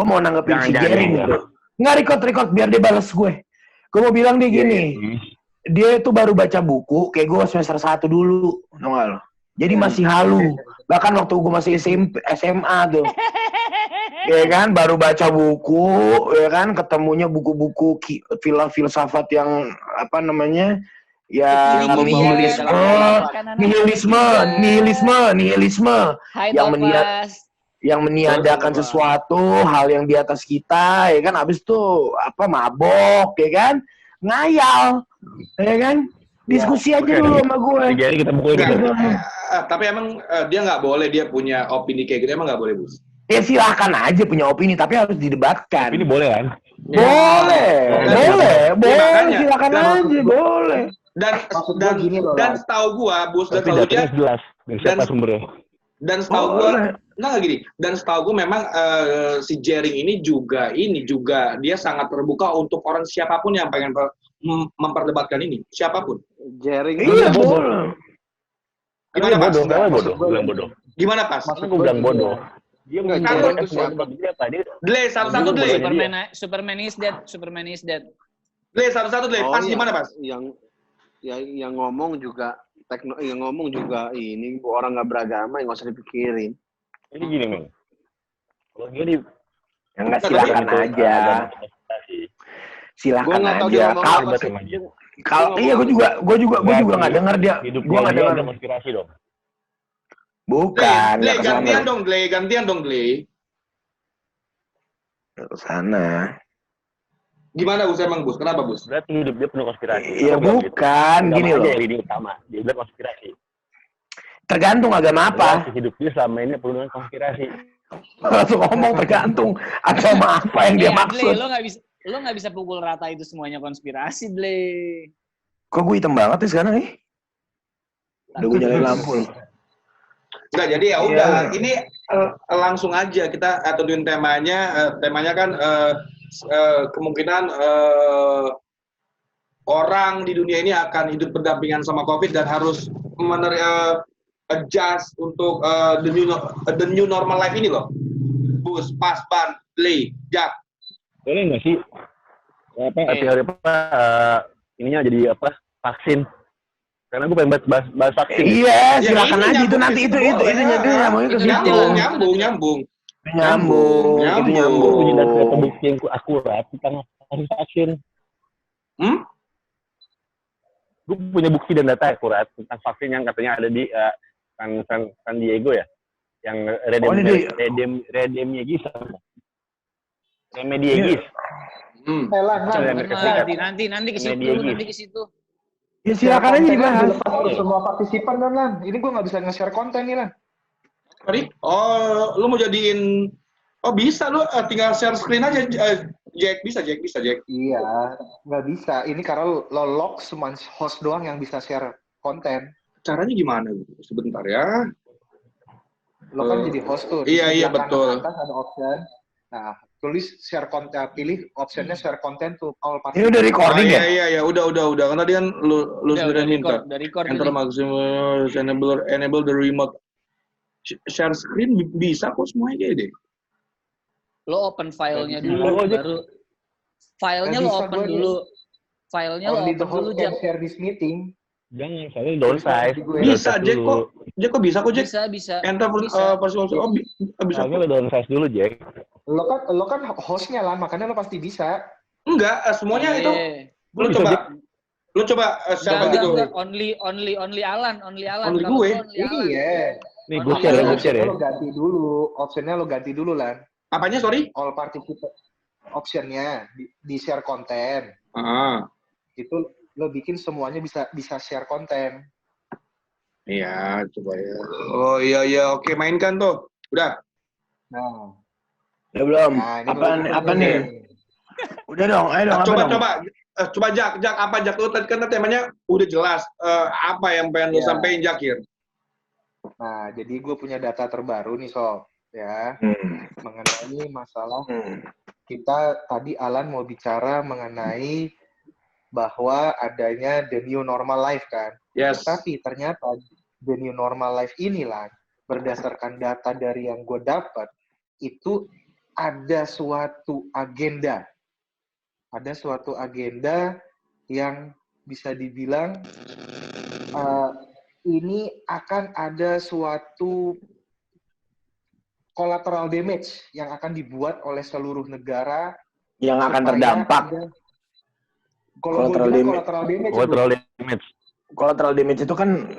Gue mau nanggepin si Jering jangan. gitu. Nggak record biar dia balas gue. Gue mau bilang dia gini. Dia itu baru baca buku, kayak gue semester 1 dulu. Tau gak lo? Jadi masih halu. Bahkan waktu gue masih SMA tuh. Ya kan, baru baca buku, ya kan, ketemunya buku-buku filsafat yang apa namanya? Ya nihilisme yang meniadakan sesuatu hal yang di atas kita, ya kan, habis itu apa mabok, ya kan, ngayal, ya kan, diskusi aja dulu sama gue. Jadi kita pukul gitu. Tapi emang dia nggak boleh, dia punya opini kayak gitu, emang nggak boleh, Bus? Ya silahkan aja punya opini, tapi harus didebatkan. Ini boleh kan? Boleh, silakan aja, boleh. Dan setahu gua, Bus, dan setahu dia jelas. Dan sumbernya. Dan setahu gua, nggak gini. Dan setahu gua memang si Jering ini juga dia sangat terbuka untuk orang siapapun yang pengen memperdebatkan ini, siapapun. Jering. Iya, boleh. Gimana Pas? Bodoh. Gimana Pas? Gue bilang bodoh. Dia nggak Jering itu siapa? Delay satu-satu Delay. Superman is dead. Delay satu-satu Delay. Pas iya. gimana Pas? Yang ngomong juga ini orang nggak beragama, yang nggak usah dipikirin. Ini gini men. Kalau gini yang nggak silakan aja. Silakan aja. Kalau iya gue juga nggak dengar dia. Gue nggak dengar konspirasi dong. Bukan. Gantian dong, Gley. Ke sana. Gimana Bus emang Bus? Kenapa Bus? Berarti hidup dia penuh konspirasi. Iya bukan, gitu. gini loh. Ini utama, dia bilang konspirasi. Tergantung agama apa. Hidup dia selama ini penuh dengan konspirasi. Langsung ngomong tergantung agama apa yang dia maksud. Lo nggak bisa pukul rata itu semuanya konspirasi, Blay. Kok gue hitam banget nih sekarang nih? Udah gue nyalain lampu loh. Enggak, jadi ya udah. Ini langsung aja kita aturin temanya. Temanya kan kemungkinan orang di dunia ini akan hidup berdampingan sama COVID dan harus adjust untuk the new normal life ini loh. Bus, Pas, Ban, Blay, Jak. Boleh nggak sih? Teori ininya jadi vaksin? Karena gue pengen bahas vaksin. Iya, silakan aja itu nanti itu nyambung ke situ. Nyambung. Itu punya data terbukti yang akurat tentang vaksin. Gue punya bukti dan data akurat tentang vaksin yang katanya ada di San Diego ya, yang Remediegis. Nanti ke situ. Ya silakan aja dibahas. Semua partisipan Lan. Ini gue nggak bisa nge-share konten nih Lan. Sorry? Oh, lu mau jadiin? Oh bisa, lu tinggal share screen aja, Jack. Bisa. Iya, nggak bisa. Ini karena lo lock cuma host doang yang bisa share konten. Caranya gimana? Sebentar ya. Lo kan jadi host tuh. Iya betul. Atas ada option. Nah, tulis share konten, pilih optionnya share konten tuh all party. Ini udah recording ya? Iya, udah. Karena dia lu sudah minta. Enter maximum enable the remote share screen bisa kok semuanya kayak deh. Lo open filenya dulu, baru filenya lo open dulu. Filenya lo open dulu, jangan share this meeting. Jangan, soalnya downsize. Bisa, Jack kok bisa kok, Jack. Bisa. Enter versi konsol. Bisa. Soalnya lo downsize dulu, Jack. Lo kan hostnya lah, makanya lo pasti bisa. Enggak, semuanya itu. Lu coba siapa gitu. Only Alan. Only gue. Iya. Nih, gue share ya. Lo ganti dulu, optionnya lo ganti dulu Lan. Apanya, sorry? All participant. Optionnya di share konten. Itu lo bikin semuanya bisa share konten. Iya, coba ya. Oh iya, oke, mainkan tuh. Udah. Nah. Ya belum. Nah, apa nih? Udah dong, ayo dong. Coba Jak apa Jak lu kan temanya udah jelas. Apa yang pengen lu sampein Jakir? Nah, jadi gue punya data terbaru nih Sob, ya. Mengenai masalah kita tadi Alan mau bicara mengenai bahwa adanya the new normal life kan. Yes. Tapi ternyata the new normal life inilah berdasarkan data dari yang gue dapat itu ada suatu agenda. Ada suatu agenda yang bisa dibilang ini akan ada suatu collateral damage yang akan dibuat oleh seluruh negara yang akan terdampak. Kalau gue bilang collateral damage itu kan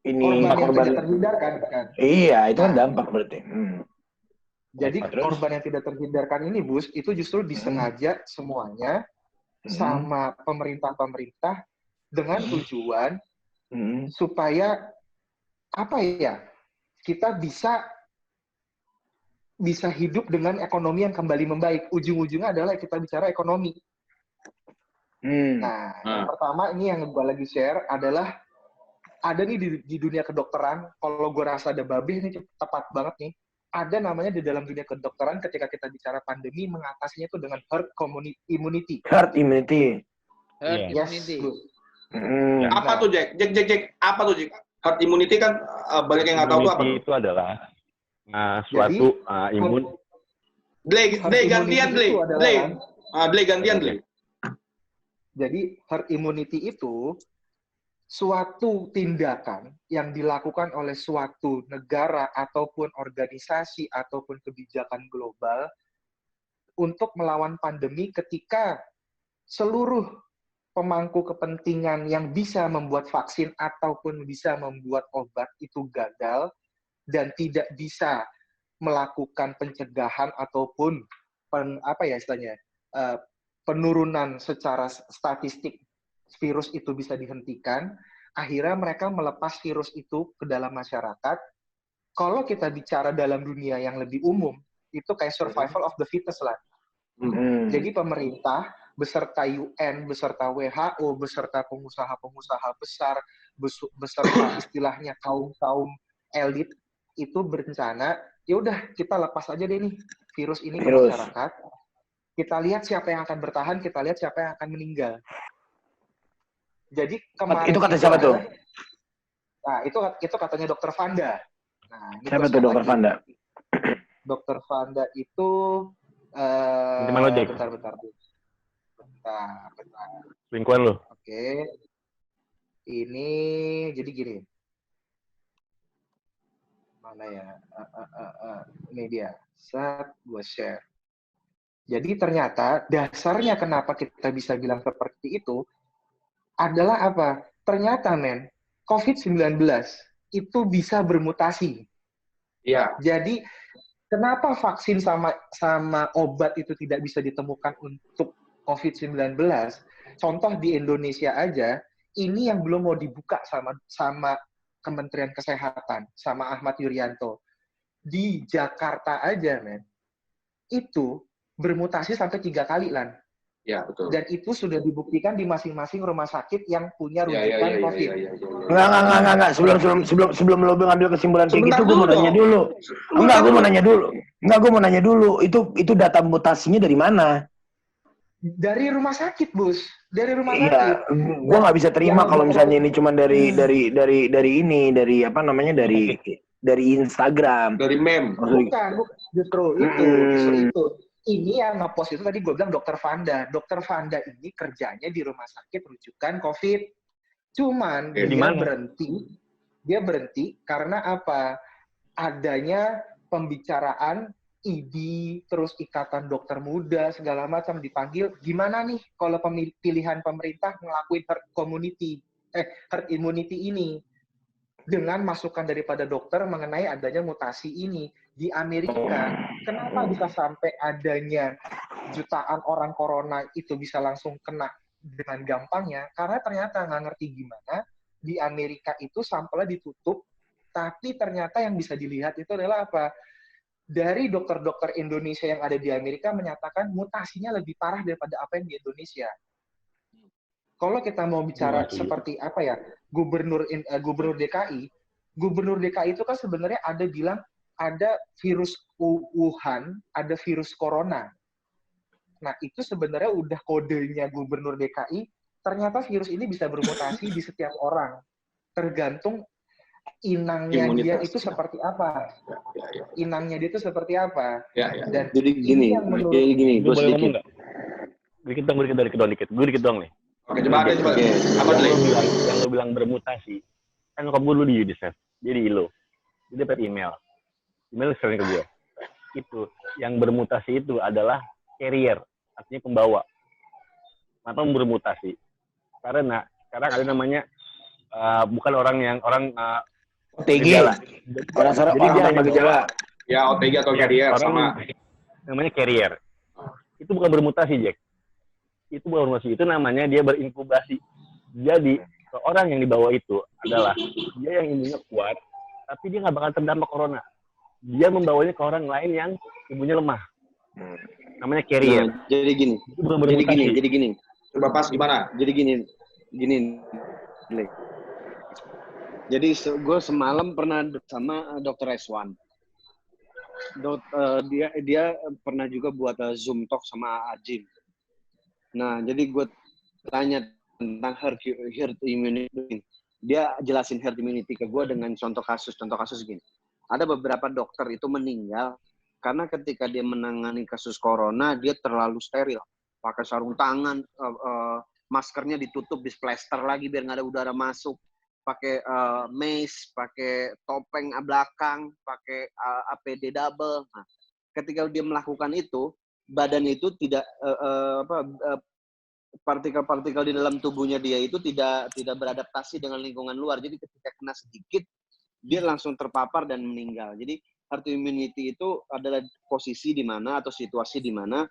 ini korban yang tidak terhindarkan kan? Iya, itu kan dampak berarti. Jadi korban yang tidak terhindarkan ini, Bus, itu justru disengaja semuanya sama pemerintah-pemerintah dengan tujuan supaya apa ya, kita bisa hidup dengan ekonomi yang kembali membaik. Ujung-ujungnya adalah kita bicara ekonomi. Nah, yang pertama ini yang gue lagi share adalah ada nih di dunia kedokteran, kalau gue rasa ada babeh ini tepat banget nih. Ada namanya di dalam dunia kedokteran ketika kita bicara pandemi mengatasinya itu dengan herd immunity. Herd immunity. Yes. Apa tuh Jack? Apa tuh Jack? Herd immunity kan banyak yang nggak tahu tuh apa? Itu adalah suatu imun. Blay gantian. Jadi herd immunity itu suatu tindakan yang dilakukan oleh suatu negara ataupun organisasi ataupun kebijakan global untuk melawan pandemi ketika seluruh pemangku kepentingan yang bisa membuat vaksin ataupun bisa membuat obat itu gagal dan tidak bisa melakukan pencegahan ataupun penurunan secara statistik virus itu bisa dihentikan, akhirnya mereka melepas virus itu ke dalam masyarakat. Kalau kita bicara dalam dunia yang lebih umum, itu kayak survival of the fittest lah. Jadi pemerintah, beserta UN, beserta WHO, beserta pengusaha-pengusaha besar, beserta istilahnya kaum-kaum elit, itu berencana, ya udah kita lepas aja deh nih virus ini ke masyarakat. Kita lihat siapa yang akan bertahan, kita lihat siapa yang akan meninggal. Jadi kemarin itu kata siapa tuh? Nah, itu katanya Dr. Vanda. Nah, siapa tuh Dr. Vanda? Dr. Vanda itu bentar. Lingkuan lo. Oke. Ini jadi gini. Mana ya? Ini dia. Saat gue share. Jadi ternyata dasarnya kenapa kita bisa bilang seperti itu adalah apa? Ternyata COVID-19 itu bisa bermutasi. Iya. Jadi kenapa vaksin sama obat itu tidak bisa ditemukan untuk COVID-19? Contoh di Indonesia aja, ini yang belum mau dibuka sama Kementerian Kesehatan, sama Ahmad Yuryanto. Di Jakarta aja, itu bermutasi sampai 3 kali, Lan. Ya, betul. Dan itu sudah dibuktikan di masing-masing rumah sakit yang punya rujukan COVID. Enggak. Sebelum lo ngambil kesimpulan kayak gitu, gue mau nanya dulu. Gue mau nanya dulu. Itu data mutasinya dari mana? Dari rumah sakit, Bus. Dari rumah sakit. Iya, gue nggak bisa terima kalau misalnya ini cuma dari Instagram. Dari meme. Bukan. Justru itu. Ini yang nge-post itu tadi gue bilang Dr. Vanda. Dr. Vanda ini kerjanya di rumah sakit rujukan COVID. Cuman dia berhenti karena apa? Adanya pembicaraan ID, terus Ikatan Dokter Muda, segala macam dipanggil. Gimana nih kalau pilihan pemerintah ngelakuin herd immunity ini? Dengan masukan daripada dokter mengenai adanya mutasi ini. Di Amerika, kenapa bisa sampai adanya jutaan orang corona itu bisa langsung kena dengan gampangnya? Karena ternyata nggak ngerti gimana, di Amerika itu sampelnya ditutup, tapi ternyata yang bisa dilihat itu adalah apa? Dari dokter-dokter Indonesia yang ada di Amerika menyatakan mutasinya lebih parah daripada apa yang di Indonesia. Kalau kita mau bicara seperti apa ya, gubernur DKI itu kan sebenarnya ada bilang ada virus Wuhan, ada virus corona. Nah, itu sebenarnya udah kodenya gubernur DKI, ternyata virus ini bisa bermutasi di setiap orang. Tergantung inangnya dia Imunitas. itu seperti apa? Inangnya dia itu seperti apa? Ya, ya. Dan Jadi gini, Gue gue boleh ngomong sedikit. nggak? Dikit dong nih. Oke, coba ada coba. Oke. Apa Yang dulu? lo bilang bermutasi, kan nyokap gue dulu di UNICEF, dia di ILO. Dia dapat email sering ke gue. Itu, yang bermutasi itu adalah carrier, artinya pembawa. Kenapa bermutasi? Karena sekarang ada namanya, bukan orang OTG. gejala. Orang Jadi dia hanya gejala. Ya, OTG atau carrier orang sama. namanya carrier. Itu bukan bermutasi, Jack. Itu bukan bermutasi, itu namanya dia berinkubasi. Jadi orang yang dibawa itu adalah dia yang imunnya kuat, tapi dia nggak bakal terdampak corona. Dia membawanya ke orang lain yang imunnya lemah. Namanya carrier. Nah, jadi gini. Itu bukan bermutasi. Jadi gini. Coba pas gimana? Jadi gini. Jadi gue semalam pernah sama Dr. Reswan. Dia pernah juga buat Zoom talk sama Ajim. Nah, jadi gue tanya tentang herd immunity. Dia jelasin herd immunity ke gue dengan contoh kasus gini. Ada beberapa dokter itu meninggal karena ketika dia menangani kasus corona, dia terlalu steril. Pakai sarung tangan, maskernya ditutup, displester lagi biar nggak ada udara masuk. Pakai mask, pakai topeng belakang, pakai APD double. Nah, ketika dia melakukan itu, badan itu tidak partikel-partikel di dalam tubuhnya dia itu tidak beradaptasi dengan lingkungan luar. Jadi ketika kena sedikit, dia langsung terpapar dan meninggal. Jadi herd immunity itu adalah posisi di mana atau situasi di mana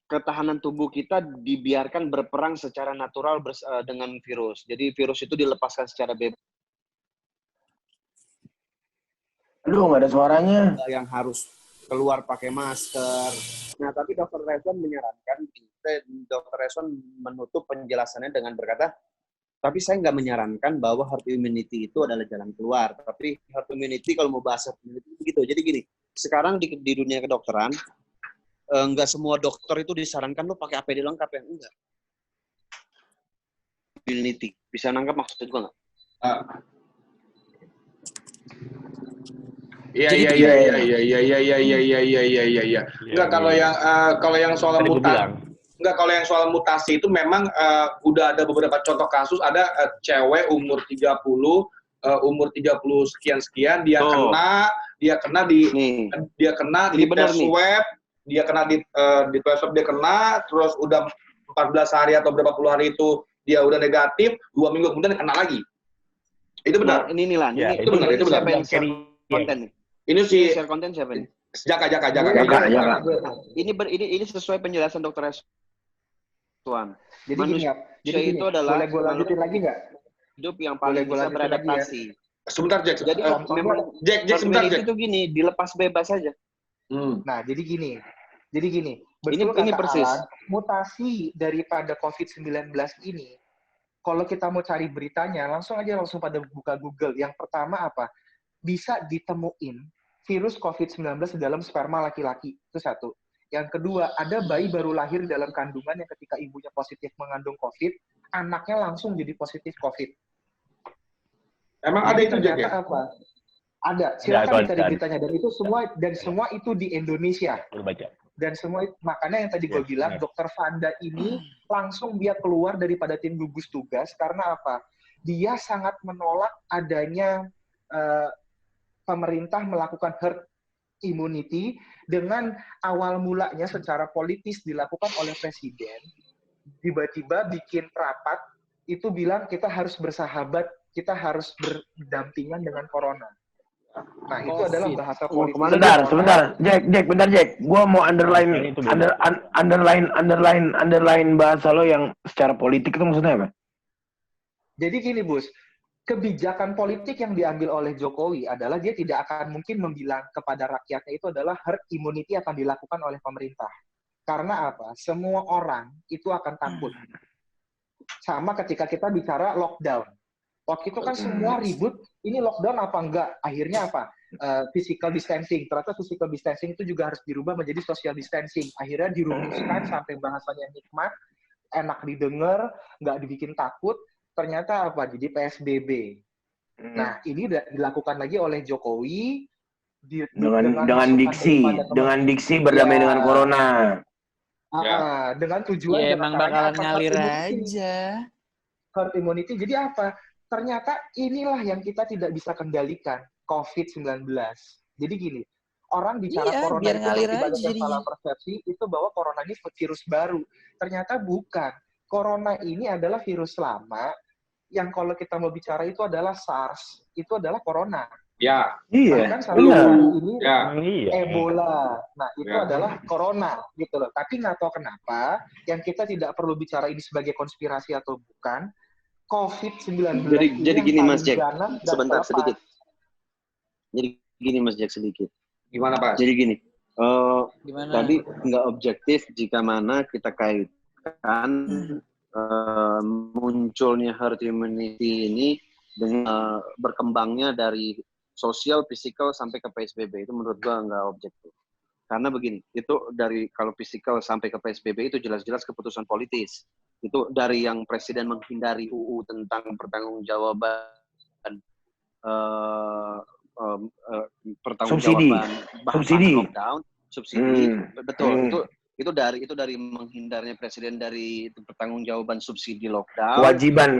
ketahanan tubuh kita dibiarkan berperang secara natural dengan virus. Jadi virus itu dilepaskan secara bebas. Aduh, nggak ada suaranya. Yang harus keluar pakai masker. Nah, tapi Dr. Reswan menyarankan, Dr. Reswan menutup penjelasannya dengan berkata, tapi saya nggak menyarankan bahwa herd immunity itu adalah jalan keluar. Tapi herd immunity, kalau mau bahas herd immunity, begitu. Jadi gini, sekarang di dunia kedokteran, nggak semua dokter itu disarankan lo pakai APD lengkap yang enggak. Immunity. Bisa nangkap maksud gue nggak? Iya. Enggak, kalau yang soal mutasi, kalau yang soal mutasi itu memang udah ada beberapa contoh kasus. Ada cewek umur 30 sekian dia kena di tes swab, dia kena di tes swab, dia kena, terus udah 14 hari atau berapa puluh hari itu dia udah negatif, 2 minggu kemudian kena lagi. Itu benar. Nah, ini lah. Ya, itu benar. Siapa yang share konten nih? Ini si share konten siapa nih? Jaka. Ini sesuai penjelasan Dr. Reswan. Jadi manusia gini, itu adalah boleh gue lanjutin lagi nggak? Hidup yang paling bisa beradaptasi. Sebentar, Jack. Jadi memang sebentar, Jack. Itu gini, dilepas bebas saja. Nah, jadi gini. Betul ini persis. Alan, mutasi daripada COVID-19 ini, kalau kita mau cari beritanya, langsung pada buka Google. Yang pertama apa? Bisa ditemuin virus COVID-19 di dalam sperma laki-laki. Itu satu. Yang kedua, ada bayi baru lahir dalam kandungan yang ketika ibunya positif mengandung COVID, anaknya langsung jadi positif COVID. Emang ada itu, Jack, ya? Apa? Ada. Silakan cari beritanya. Dan semua itu di Indonesia. Dan semua makanya yang tadi gue bilang, Dokter Vanda ini langsung dia keluar daripada tim gugus tugas karena apa? Dia sangat menolak adanya pemerintah melakukan herd immunity dengan awal mulanya secara politis dilakukan oleh presiden. Tiba-tiba bikin rapat itu bilang kita harus bersahabat, kita harus berdampingan dengan corona. Nah, itu adalah bahasa politik. Sebentar. Jack. Gua mau underline bahasa lo yang secara politik itu maksudnya apa? Jadi gini, Bus. Kebijakan politik yang diambil oleh Jokowi adalah dia tidak akan mungkin membilang kepada rakyatnya itu adalah herd immunity akan dilakukan oleh pemerintah. Karena apa? Semua orang itu akan takut. Sama ketika kita bicara lockdown. Waktu itu kan semua ribut, ini lockdown apa enggak? Akhirnya apa? Physical distancing. Ternyata physical distancing itu juga harus dirubah menjadi social distancing. Akhirnya dirumuskan sampai bahasanya nikmat, enak didengar, nggak dibikin takut. Ternyata apa? Jadi PSBB. Nah, ini dilakukan lagi oleh Jokowi dengan diksi berdamai dengan corona. Dengan tujuan ya, emang bakalan ngalir aja. Herd immunity. Jadi apa? Ternyata inilah yang kita tidak bisa kendalikan, COVID-19. Jadi gini, orang bicara corona biar itu ngalir banyak aja yang salah persepsi itu bahwa corona ini virus baru. Ternyata bukan. Corona ini adalah virus lama yang kalau kita mau bicara itu adalah SARS, itu adalah corona. Ya. Iya. Bahkan sampai hari ini Iya. Ebola. Nah, itu adalah corona gitu loh. Tapi nggak tahu kenapa yang kita tidak perlu bicara ini sebagai konspirasi atau bukan. COVID-19 jadi gini Mas Jack, sebentar sedikit. Jadi gini Mas Jack sedikit. Gimana Pak? Jadi gini, tadi nggak objektif jika mana kita kaitkan munculnya herd immunity ini dengan berkembangnya dari sosial, fisikal sampai ke PSBB. Itu menurut gua nggak objektif. Karena begini, itu dari kalau fisikal sampai ke PSBB itu jelas-jelas keputusan politis. Itu dari yang presiden menghindari UU tentang pertanggungjawaban pertanggungjawaban bahan lockdown, subsidi, betul. Itu dari menghindarnya presiden dari pertanggungjawaban subsidi lockdown.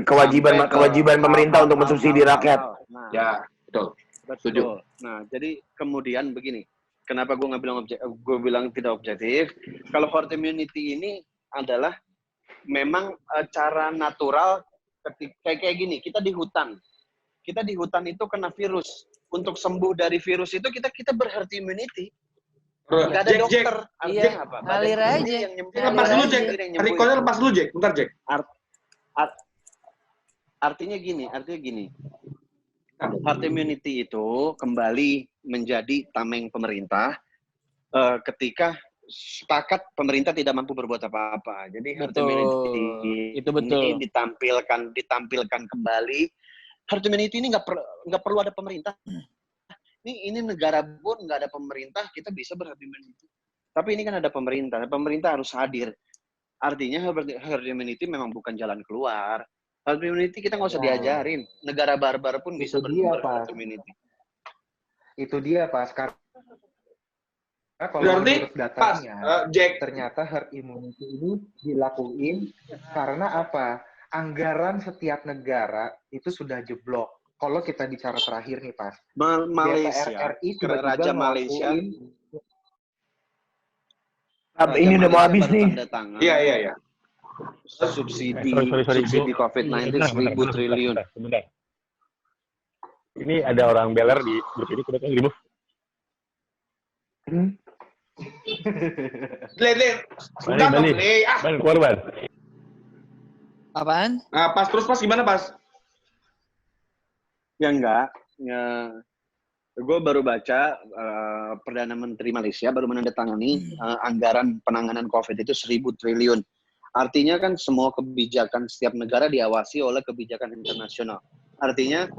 Kewajiban pemerintah untuk mensubsidi rakyat. Nah, ya, betul. Betul. Nah, jadi kemudian begini. Kenapa gue bilang tidak objektif? Kalau herd immunity ini adalah memang cara natural kayak gini. Kita di hutan itu kena virus. Untuk sembuh dari virus itu kita ber-herd immunity. Nggak ada dokter. Ngalir aja. Lepas dulu, Jack. Rekornya lepas dulu, Jack. Bentar, Jack. Artinya gini. Herd immunity itu kembali menjadi tameng pemerintah ketika sepakat pemerintah tidak mampu berbuat apa-apa. Jadi herd immunity ini ditampilkan kembali. Herd immunity ini nggak perlu ada pemerintah. Ini negara pun nggak ada pemerintah, kita bisa ber-herd immunity. Tapi ini kan ada pemerintah. Pemerintah harus hadir. Artinya herd immunity memang bukan jalan keluar. Herd immunity kita nggak usah diajarin. Negara barbar pun bisa ber-herd immunity. Itu dia, Pak. Sekarang kalau berarti menurut datanya, Jack, ternyata herd immunity ini dilakuin karena apa? Anggaran setiap negara itu sudah jeblok. Kalau kita bicara terakhir nih, Pak. Malaysia, Raja Malaysia. Ini udah mau habis nih. Iya. Subsidi COVID-19 1.000 triliun. Sebentar. Ini ada orang beler di grup ini, sudah kan remove. Ban keluar, Ban. Apaan? Nah, Pas gimana, Pas? Ya enggak. Ya, gue baru baca Perdana Menteri Malaysia baru menandatangani anggaran penanganan COVID itu 1.000 triliun. Artinya kan semua kebijakan setiap negara diawasi oleh kebijakan internasional. Artinya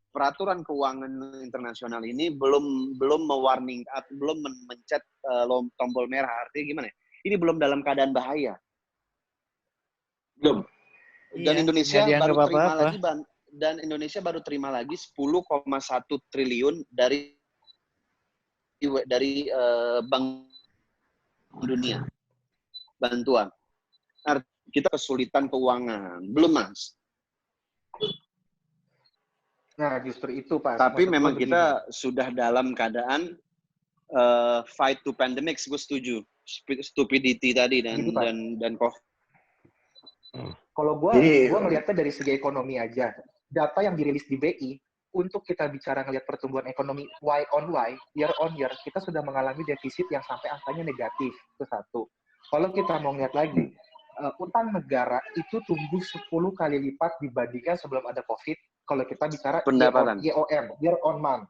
peraturan keuangan internasional ini belum mewarning, belum mencet tombol merah. Artinya gimana? Ini belum dalam keadaan bahaya. Belum. Dan Indonesia baru terima lagi 10,1 triliun dari Bank Dunia bantuan. Kita kesulitan keuangan, belum Mas? Nah, justru itu, Pak. Tapi memang kita sudah dalam keadaan fight to pandemics, gue setuju. Stupidity tadi dan COVID. Kalau gue ngelihatnya dari segi ekonomi aja, data yang dirilis di BI, untuk kita bicara ngelihat pertumbuhan ekonomi year on year, kita sudah mengalami defisit yang sampai angkanya negatif. Itu satu. Kalau kita mau ngeliat lagi, utang negara itu tumbuh 10 kali lipat dibandingkan sebelum ada COVID. Kalau kita bicara pendapatan year on month.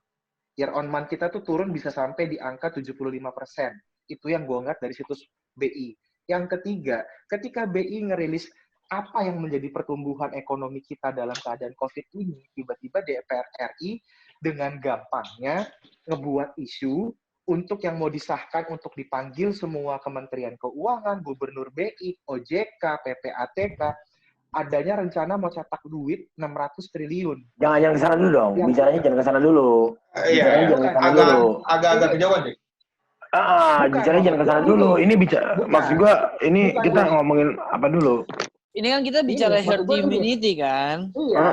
Year on month kita tuh turun bisa sampai di angka 75%. Itu yang gue ngeliat dari situs BI. Yang ketiga, ketika BI ngerilis apa yang menjadi pertumbuhan ekonomi kita dalam keadaan COVID ini, tiba-tiba DPR RI dengan gampangnya ngebuat isu untuk yang mau disahkan untuk dipanggil semua Kementerian Keuangan, Gubernur BI, OJK, PPATK, adanya rencana mau cetak duit 600 triliun. Jangan ke sana dulu dong. Ya. Bicaranya jangan ke sana dulu. Iya, agak kejauhan sih. Bicaranya jangan ke sana dulu. Ini maksud gua ini kita ngomongin apa dulu? Ini kan kita bicara herd immunity kan? Iya,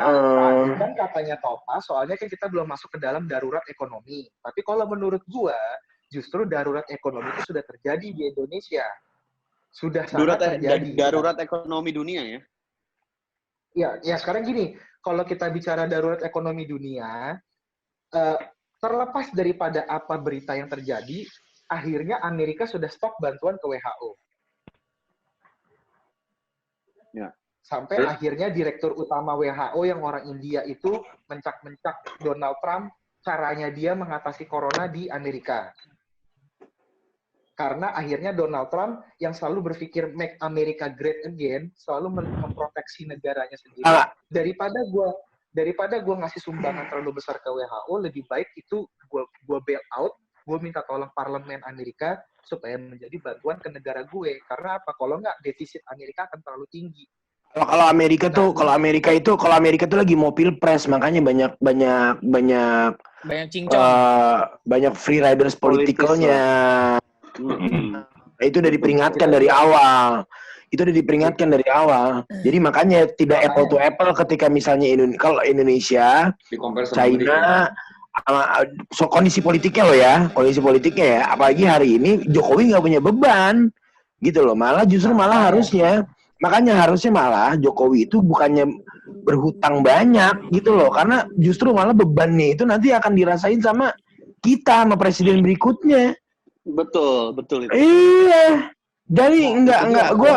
kan katanya Topa, soalnya kan kita belum masuk ke dalam darurat ekonomi. Tapi kalau menurut gua, justru darurat ekonomi itu sudah terjadi di Indonesia. Sudah sangat terjadi. Darurat ekonomi dunia ya? Ya sekarang gini, kalau kita bicara darurat ekonomi dunia, terlepas daripada apa berita yang terjadi, akhirnya Amerika sudah stop bantuan ke WHO. Ya. Sampai akhirnya direktur utama WHO yang orang India itu mencak-mencak Donald Trump, caranya dia mengatasi corona di Amerika. Karena akhirnya Donald Trump yang selalu berpikir make America great again, selalu memproteksi negaranya sendiri. Daripada gue ngasih sumbangan terlalu besar ke WHO, lebih baik itu gue bail out, gue minta tolong parlemen Amerika supaya menjadi bantuan ke negara gue. Karena apa? Kalau nggak, defisit Amerika akan terlalu tinggi. Kalau Amerika tuh lagi mau pilpres, makanya banyak cincong. Banyak free riders politikalnya. Itu udah diperingatkan dari awal. Jadi makanya tidak apple to apple ketika misalnya Indonesia, China, kondisi politiknya loh ya. Apalagi hari ini Jokowi nggak punya beban, gitu loh. Harusnya malah Jokowi itu bukannya berhutang banyak gitu loh, karena justru malah bebannya itu nanti akan dirasain sama kita, sama presiden berikutnya. Betul itu. Iya. Jadi enggak gue.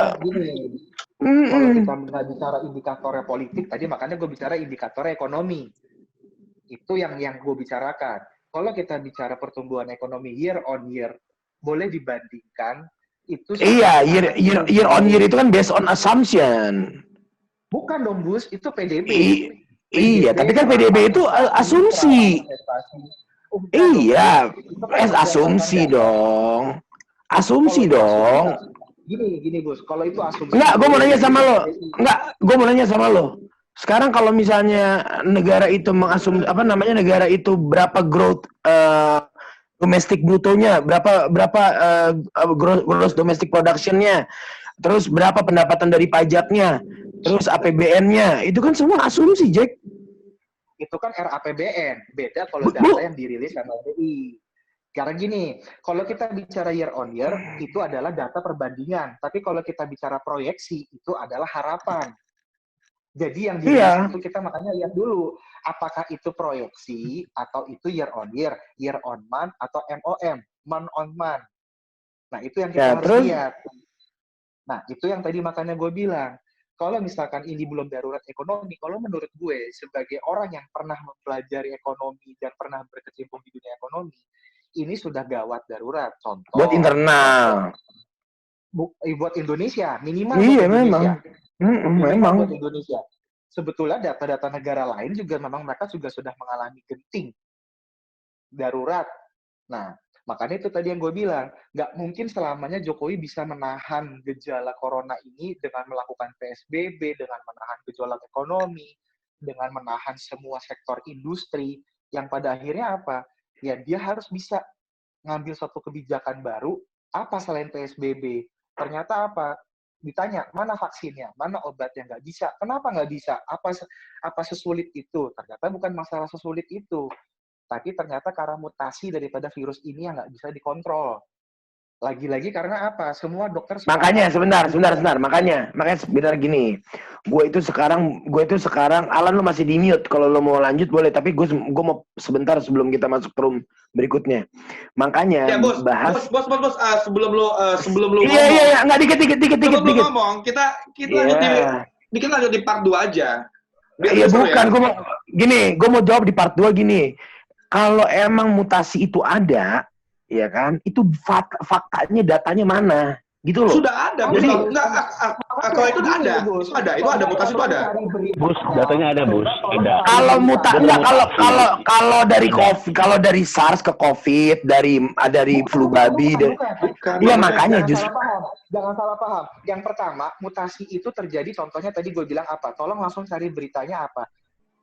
Kalau kita nggak bicara indikatornya politik tadi, makanya gue bicara indikatornya ekonomi. Itu yang gue bicarakan. Kalau kita bicara pertumbuhan ekonomi year on year, boleh dibandingkan itu. Iya, year on year itu kan based on assumption. Bukan dong, Bus, itu PDB. Iya, tapi kan PDB itu asumsi. Iya, asumsi dong. Gini, Bos. Kalau itu asumsi. Gue mau nanya sama lo. Sekarang kalau misalnya negara itu negara itu berapa growth domestic brutonya, berapa gross domestic production-nya, terus berapa pendapatan dari pajaknya, terus APBN-nya, itu kan semua asumsi, Jack. Itu kan RAPBN, beda kalau data yang dirilis sama BI. Karena gini, kalau kita bicara year on year, itu adalah data perbandingan. Tapi kalau kita bicara proyeksi, itu adalah harapan. Jadi yang dirilis itu kita makanya lihat dulu, apakah itu proyeksi, atau itu year on month, atau MOM, month on month. Nah, itu yang kita harus lihat. Nah, itu yang tadi makanya gue bilang, kalau misalkan ini belum darurat ekonomi, kalau menurut gue sebagai orang yang pernah mempelajari ekonomi dan pernah berkecimpung di dunia ekonomi, ini sudah gawat darurat. Contoh. Buat internal. Buat Indonesia, minimal iya, buat Indonesia. Memang. Buat Indonesia. Sebetulnya data-data negara lain juga memang mereka juga sudah mengalami genting darurat. Nah, makanya itu tadi yang gue bilang, nggak mungkin selamanya Jokowi bisa menahan gejala corona ini dengan melakukan PSBB, dengan menahan gejolak ekonomi, dengan menahan semua sektor industri, yang pada akhirnya apa? Ya dia harus bisa ngambil suatu kebijakan baru, apa selain PSBB? Ternyata apa? Ditanya, mana vaksinnya? Mana obatnya? Nggak bisa. Kenapa nggak bisa? Apa sesulit itu? Ternyata bukan masalah sesulit itu. Tapi ternyata karena mutasi daripada virus ini yang nggak bisa dikontrol. Lagi-lagi karena apa? Semua dokter... Makanya, sebentar. Makanya sebentar gini. Gue itu sekarang, Alan lu masih di mute. Kalau lu mau lanjut boleh, tapi gue mau sebentar sebelum kita masuk ke room berikutnya. Makanya ya, bos, sebelum lu ngomong. Iya, enggak dikit. Sebelum lu ngomong, kita lanjut di part 2 aja. Iya, bukan. Ya. Gue mau jawab di part 2 gini. Kalau emang mutasi itu ada, ya kan? Itu faktanya, datanya mana? Gitu loh. Sudah ada. Jadi kalau itu ada. Itu ada mutasi itu ada. Bus, datanya ada, Bus. Ada. Kalau kalau dari COVID, kalau dari SARS ke COVID, dari flu babi, iya makanya justru. Jangan salah paham. Yang pertama, mutasi itu terjadi, contohnya tadi gue bilang apa? Tolong langsung cari beritanya apa.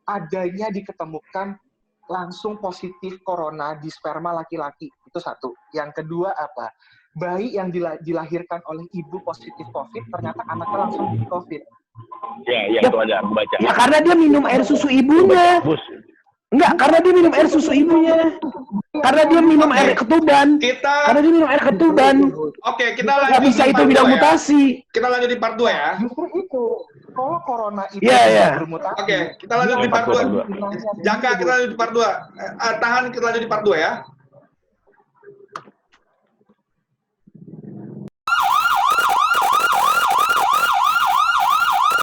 Adanya diketemukan langsung positif corona di sperma laki-laki. Itu satu. Yang kedua apa? Bayi yang dilahirkan oleh ibu positif COVID, ternyata anaknya langsung di COVID. Ya, itu ada, aku baca. Ya karena dia minum air susu ibunya. Bus. Enggak, karena dia minum air susu ibunya. Karena dia minum air ketuban. Karena dia minum air ketuban. Oke, kita lanjut. Nggak bisa itu bilang mutasi. Kita lanjut di part 2 ya. Justru itu. Kalau corona itu bermutasi. Oke, kita lanjut di part 2. Jaka, kita lanjut di part 2. Tahan, kita lanjut di part 2 ya.